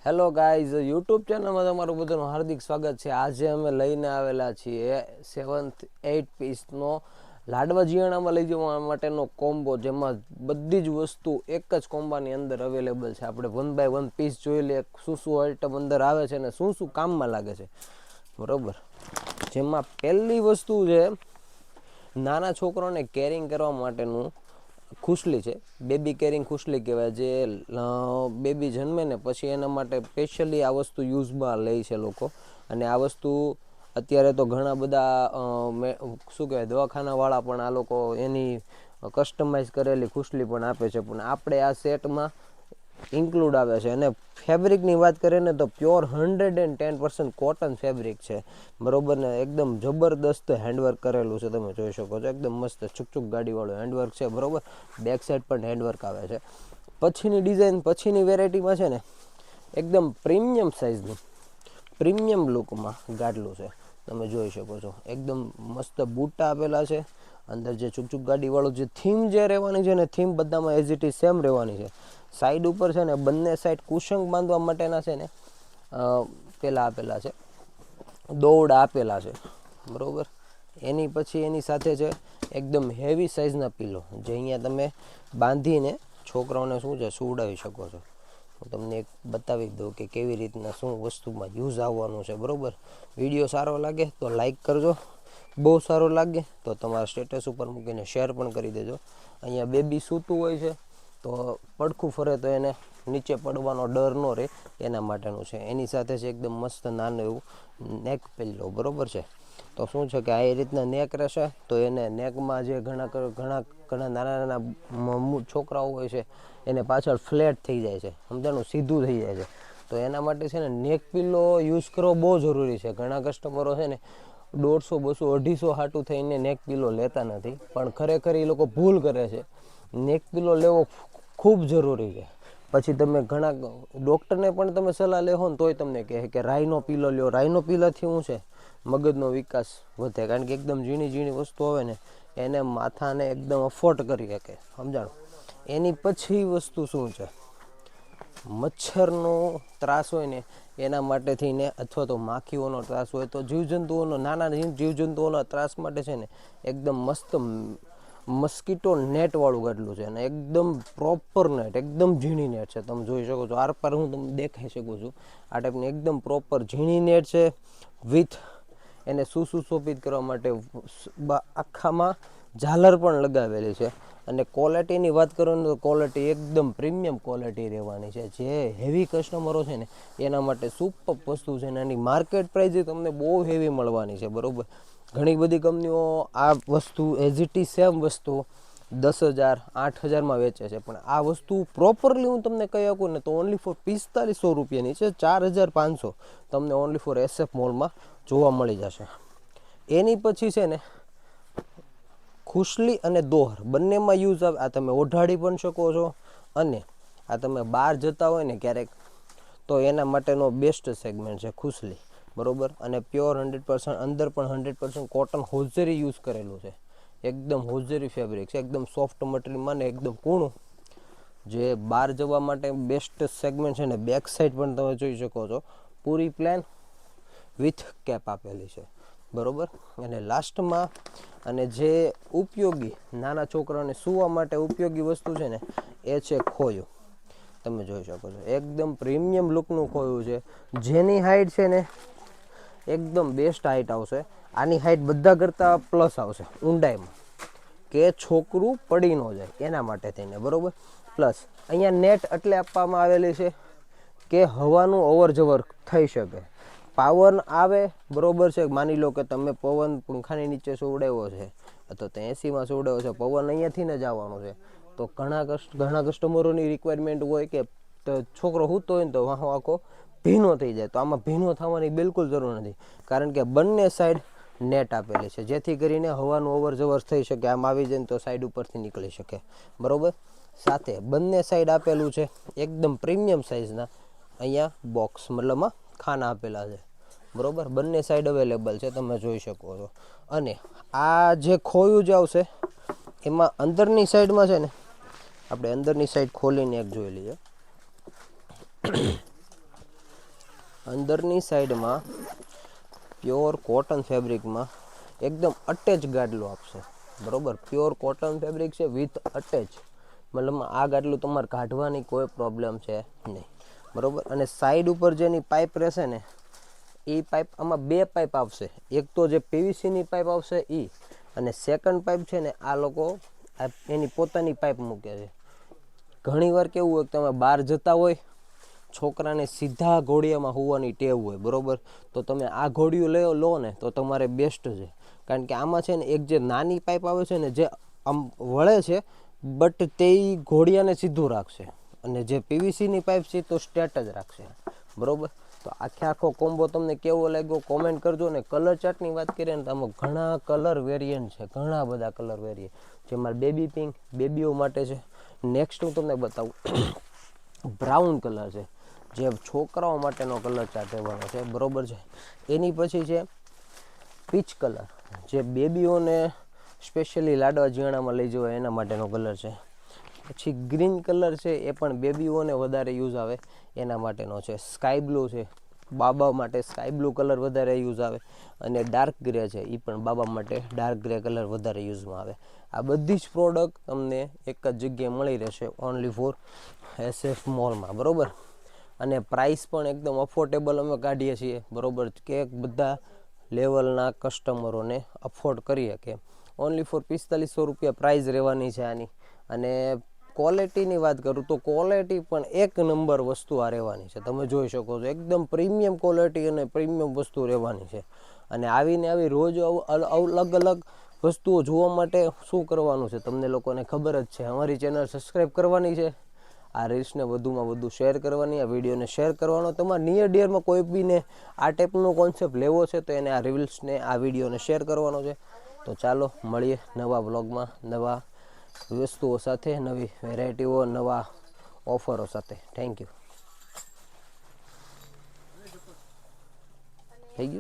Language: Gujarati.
હેલો ગાઈઝ, યુટ્યુબ ચેનલમાં તમારું બધાનું હાર્દિક સ્વાગત છે. આજે અમે લઈને આવેલા છીએ 7-8 પીસનો લાડવા જીયાણામાં લઈ જવા માટેનો કોમ્બો, જેમાં બધી જ વસ્તુ એક જ કોમ્બાની અંદર અવેલેબલ છે. આપણે 1 બાય 1 પીસ જોઈ લઈએ શું શું આઈટમ અંદર આવે છે અને શું શું કામમાં લાગે છે, બરોબર. જેમાં પહેલી વસ્તુ છે નાના છોકરાઓને કેરિંગ કરવા માટેનું ખુશલી છે. બેબી કેરિંગ ખુશલી કહેવાય. જે બેબી જન્મે ને પછી એના માટે સ્પેશિયલી આ વસ્તુ યુઝમાં લે છે લોકો. અને આ વસ્તુ અત્યારે તો ઘણા બધા શું કહેવાય દવાખાનાવાળા પણ આ લોકો એની કસ્ટમાઇઝ કરેલી ખુશલી પણ આપે છે. પણ આપણે આ સેટમાં ઇન્ક્લુડ આવે છે. અને ફેબ્રિકની વાત કરીએ ને તો પ્યોર 110% કોટન ફેબ્રિક છે, બરોબર ને. એકદમ જબરદસ્ત હેન્ડવર્ક કરેલું છે, તમે જોઈ શકો છો. એકદમ મસ્ત ચૂકચૂક ગાડીવાળું હેન્ડવર્ક છે, બરોબર. બેક સાઈડ પણ હેન્ડવર્ક આવે છે. પછીની ડિઝાઇન, પછીની વેરાયટીમાં છે ને એકદમ પ્રીમિયમ સાઇઝનું પ્રીમિયમ લુકમાં ગાડલું છે, તમે જોઈ શકો છો. એકદમ મસ્ત બૂટા આપેલા છે. અંદર જે ચૂકચૂક ગાડીવાળું જે થીમ જે રહેવાની છે ને, થીમ બધામાં એઝ ઇટ ઇઝ સેમ રહેવાની છે. સાઈડ ઉપર છે ને બંને સાઈડ કુશંગ બાંધવા માટેના છે ને પેલા આપેલા છે, દોરડા આપેલા છે, બરોબર. એની પછી એની સાથે છે એકદમ હેવી સાઇઝના પીલો, જે અહીંયા તમે બાંધીને છોકરાઓને શું છે સુવડાવી શકો છો. હું તમને એક બતાવી દઉં કે કેવી રીતના શું વસ્તુમાં યુઝ આવવાનું છે, બરોબર. વિડીયો સારો લાગે તો લાઈક કરજો. બહુ સારો લાગે તો તમારા સ્ટેટસ ઉપર મૂકીને શેર પણ કરી દેજો. અહીંયા બેબી સૂતું હોય છે તો પડખું ફરે તો એને નીચે પડવાનો ડર ન રહે, એના માટેનું છે. એની સાથે છે એકદમ મસ્ત નાનું એવું નેક પિલ્લો, બરોબર છે. તો શું છે કે આ રીતના નેક રહેશે તો એને નેકમાં જે ઘણા નાના છોકરાઓ હોય છે એને પાછળ ફ્લેટ થઈ જાય છે, સમજાણું, સીધું થઈ જાય છે. તો એના માટે છે ને નેક પિલ્લો યુઝ કરવો બહુ જરૂરી છે. ઘણા કસ્ટમરો છે ને 150, 200, 250 હાટું થઈને નેક પિલ્લો લેતા નથી, પણ ખરેખર એ લોકો ભૂલ કરે છે. નેક પિલ્લો લેવો ખૂબ જરૂરી છે. પછી તમે ઘણા ડૉક્ટરને પણ તમે સલાહ લેહો ને તોય તમને કહે કે રાઈનો પિલ્લો લ્યો. રાઈનો પિલ્લાથી શું છે, મગજનો વિકાસ વધે. કારણ કે એકદમ ઝીણી ઝીણી વસ્તુ આવે ને એને માથાને એકદમ અફોર્ડ કરી શકે, સમજાણું. એની પછી વસ્તુ શું છે, મચ્છરનો ત્રાસ હોય ને એના માટે થઈને, અથવા તો માખીઓનો ત્રાસ હોય તો નાના જીવજંતુઓના ત્રાસ માટે છે ને એકદમ મસ્ત મસ્કીટો નેટ વાળું ગાડલું છે. અને એકદમ પ્રોપર નેટ, એકદમ ઝીણી નેટ છે, તમે જોઈ શકો છો. આર પાર હું તમને દેખાઈ શકું છું. આ ટાઈપની એકદમ પ્રોપર ઝીણી નેટ છે. વિથ એને સુશોભિત કરવા માટે આખામાં ઝાલર પણ લગાવેલી છે. અને ક્વોલિટીની વાત કરો ને તો ક્વોલિટી એકદમ પ્રીમિયમ ક્વોલિટી રહેવાની છે. જે હેવી કસ્ટમરો છે ને એના માટે સુપર વસ્તુ છે. ને એની માર્કેટ પ્રાઇસ તમને બહુ હેવી મળવાની છે, બરોબર. ઘણી બધી કંપનીઓ આ વસ્તુ એઝ ઇટ ઇઝ સેમ વસ્તુ 10,000, 8,000માં વેચે છે. પણ આ વસ્તુ પ્રોપરલી હું તમને કહી શકું ને તો ઓનલી ફોર 4500 રૂપિયાની છે. 4,500 તમને ઓનલી ફોર SF મોલમાં જોવા મળી જશે. એની પછી છે ને ખુશલી અને દોહર બંનેમાં યુઝ આવે. આ તમે ઓઢાડી પણ શકો છો. અને આ તમે બહાર જતા હોય ને ક્યારેક તો એના માટેનો બેસ્ટ સેગમેન્ટ છે ખુશલી, બરોબર. અને પ્યોર 100% અંદર પણ 100% કોટન હોઝરી યુઝ કરેલું છે. એકદમ હોઝરી ફેબ્રિક છે, એકદમ સોફ્ટ મટીરિયલમાં ને એકદમ કૂણું, જે બહાર જવા માટે બેસ્ટ સેગમેન્ટ છે. ને બેક સાઈડ પણ તમે જોઈ શકો છો પૂરી પ્લેન વિથ કેપ આપેલી છે, બરોબર. અને લાસ્ટમાં અને જે ઉપયોગી નાના છોકરાઓને સૂવા માટે ઉપયોગી વસ્તુ છે ને એ છે ખોયું. તમે જોઈ શકો છો એકદમ પ્રીમિયમ લુકનું ખોયું છે. જેની હાઈટ છે ને એકદમ બેસ્ટ હાઈટ આવશે. આની હાઈટ બધા કરતાં પ્લસ આવશે ઊંડાઈમાં, કે છોકરું પડી ન જાય એના માટે થઈને, બરોબર. પ્લસ અહીંયા નેટ એટલે આપવામાં આવેલી છે કે હવાનું અવર જવર થઈ શકે. પવન આવે, બરોબર છે. માની લો કે તમે પવન પંખાની નીચે સુવડાવ્યો છે અથવા તો એસીમાં સુવડાવ્યો છે, પવન અહીંયાથી ને જ આવવાનો છે. તો ઘણા કસ્ટમરોની રિક્વાયરમેન્ટ હોય કે છોકરો સૂતો હોય ને તો વાહો આખો ભીનો થઈ જાય. તો આમાં ભીનો થવાની બિલકુલ જરૂર નથી, કારણ કે બંને સાઈડ નેટ આપેલી છે, જેથી કરીને હવાનું અવર જવર થઈ શકે. આમ આવી જાય ને તો સાઈડ ઉપરથી નીકળી શકે, બરોબર. સાથે બંને સાઈડ આપેલું છે એકદમ પ્રીમિયમ સાઇઝના અહીંયા બોક્સ, મતલબમાં ખાના આપેલા છે, બરોબર. બંને સાઈડ અવેલેબલ છે, તમે જોઈ શકો છો. અને આ જે ખોયું જ આવશે એમાં અંદરની સાઈડમાં છે ને, આપણે અંદરની સાઈડ ખોલીને એક જોઈ લઈએ. અંદરની સાઈડમાં પ્યોર કોટન ફેબ્રિકમાં એકદમ અટેચ ગાડલું આપશે, બરોબર. પ્યોર કોટન ફેબ્રિક છે વિથ અટેચ, મતલબ આ ગાડલું તમારે કાઢવાની કોઈ પ્રોબ્લેમ છે નહીં, બરોબર. અને સાઈડ ઉપર જેની પાઇપ રહેશે ને એ પાઇપ, આમાં બે પાઇપ આવશે, એક તો જે પીવીસીની પાઇપ આવશે એ, અને સેકન્ડ પાઇપ છે ને આ લોકો એની પોતાની પાઇપ મૂકે છે. ઘણી વાર કેવું હોય કે તમે બહાર જતા હોય, છોકરાને સીધા ઘોડિયામાં હોવાની ટેવ હોય, બરોબર. તો તમે આ ઘોડિયું લો ને તો તમારે બેસ્ટ છે, કારણ કે આમાં છે ને એક જે નાની પાઇપ આવે છે ને જે આમ વળે છે, બટ તે ઘોડિયાને સીધું રાખશે, અને જે પીવીસીની પાઇપ છે તો સ્ટ્રેટ જ રાખશે, બરોબર. તો આખો કોમ્બો તમને કેવો લાગ્યો કોમેન્ટ કરજો. ને કલર ચાર્ટની વાત કરીએ ને તો આમાં ઘણા કલર વેરિયન્ટ છે, ઘણા બધા કલર વેરિયન્ટ, જેમાં બેબી પિંક બેબીઓ માટે છે. નેક્સ્ટ હું તમને બતાવું, બ્રાઉન કલર છે, જે છોકરાઓ માટેનો કલર ચાર્ટ રહેવાનો છે, બરોબર છે. એની પછી છે પીચ કલર, જે બેબીઓને સ્પેશિયલી લાડવા જીણામાં લઈ જવાય એના માટેનો કલર છે. પછી ગ્રીન કલર છે, એ પણ બેબીઓને વધારે યુઝ આવે એના માટેનો છે. સ્કાય બ્લુ છે, બાબા માટે સ્કાય બ્લુ કલર વધારે યુઝ આવે. અને ડાર્ક ગ્રે છે, એ પણ બાબા માટે ડાર્ક ગ્રે કલર વધારે યુઝમાં આવે. આ બધી જ પ્રોડક્ટ તમને એક જ જગ્યાએ મળી રહેશે, ઓનલી ફોર SF મોલમાં, બરોબર. અને પ્રાઇસ પણ એકદમ અફોર્ડેબલ અમે કાઢીએ છીએ, બરોબર, કે બધા લેવલના કસ્ટમરોને અફોર્ડ કરી શકે. ઓનલી ફોર 4500 રૂપિયા પ્રાઇસ રહેવાની છે આની. અને ક્વોલિટીની વાત કરું તો ક્વોલિટી પણ એક નંબર વસ્તુ આ રહેવાની છે, તમે જોઈ શકો છો. એકદમ પ્રીમિયમ ક્વોલિટી અને પ્રીમિયમ વસ્તુ રહેવાની છે. અને આવી રોજ અલગ અલગ વસ્તુઓ જોવા માટે શું કરવાનું છે તમને લોકોને ખબર જ છે, અમારી ચેનલ સબસ્ક્રાઈબ કરવાની છે, આ રીલ્સને વધુમાં વધુ શેર કરવાની, આ વિડીયોને શેર કરવાનો. તમારા નિયર ડિયરમાં કોઈ બીને આ ટાઈપનો કોન્સેપ્ટ લેવો છે તો એને આ રીલ્સને આ વિડીયોને શેર કરવાનો છે. તો ચાલો મળીએ નવા બ્લોગમાં, નવા વસ્તુઓ સાથે, નવી વેરાયટીઓ, નવા ઓફરો સાથે. Thank you.